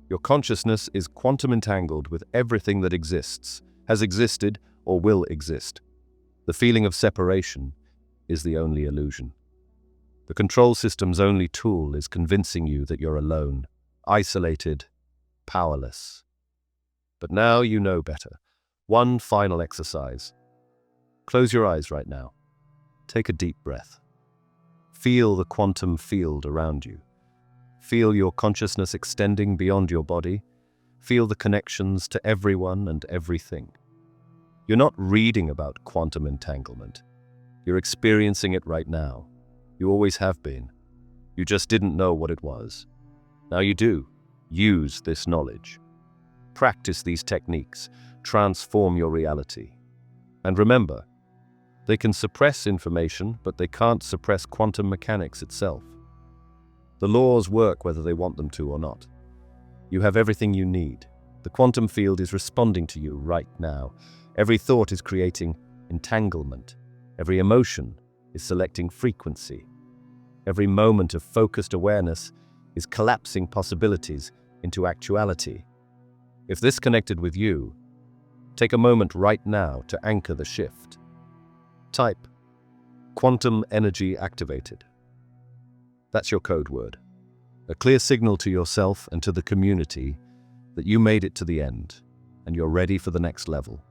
[SPEAKER 1] Your consciousness is quantum entangled with everything that exists, has existed, or will exist. The feeling of separation is the only illusion. The control system's only tool is convincing you that you're alone, isolated, powerless. But now you know better. One final exercise. Close your eyes right now. Take a deep breath. Feel the quantum field around you. Feel your consciousness extending beyond your body. Feel the connections to everyone and everything. You're not reading about quantum entanglement. You're experiencing it right now. You always have been. You just didn't know what it was. Now you do. Use this knowledge. Practice these techniques. Transform your reality. And remember, they can suppress information, but they can't suppress quantum mechanics itself. The laws work whether they want them to or not. You have everything you need. The quantum field is responding to you right now. Every thought is creating entanglement. Every emotion is selecting frequency. Every moment of focused awareness is collapsing possibilities into actuality. If this connected with you, take a moment right now to anchor the shift. Type quantum energy activated. That's your code word. A clear signal to yourself and to the community that you made it to the end and you're ready for the next level.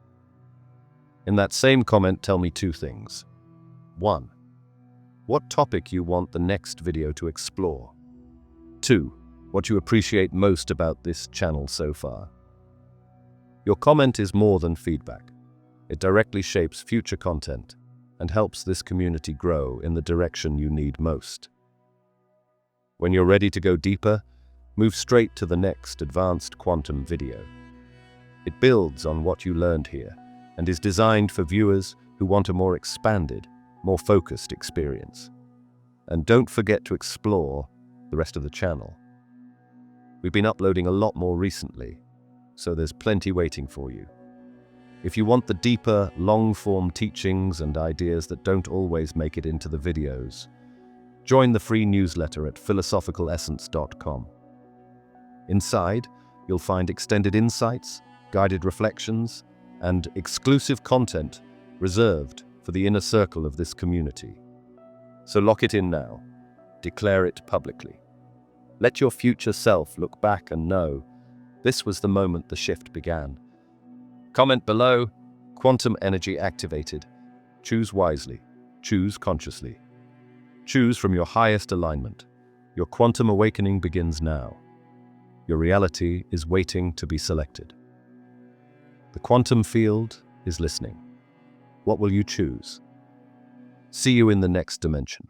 [SPEAKER 1] In that same comment, tell me two things. 1. What topic you want the next video to explore. 2. What you appreciate most about this channel so far. Your comment is more than feedback. It directly shapes future content and helps this community grow in the direction you need most. When you're ready to go deeper, move straight to the next advanced quantum video. It builds on what you learned here and is designed for viewers who want a more expanded, more focused experience. And don't forget to explore the rest of the channel. We've been uploading a lot more recently, so there's plenty waiting for you. If you want the deeper, long-form teachings and ideas that don't always make it into the videos, join the free newsletter at philosophicalessence.com. Inside, you'll find extended insights, guided reflections, and exclusive content reserved for the inner circle of this community. So lock it in now. Declare it publicly. Let your future self look back and know this was the moment the shift began. Comment below, quantum energy activated. Choose wisely. Choose consciously. Choose from your highest alignment. Your quantum awakening begins now. Your reality is waiting to be selected. The quantum field is listening. What will you choose? See you in the next dimension.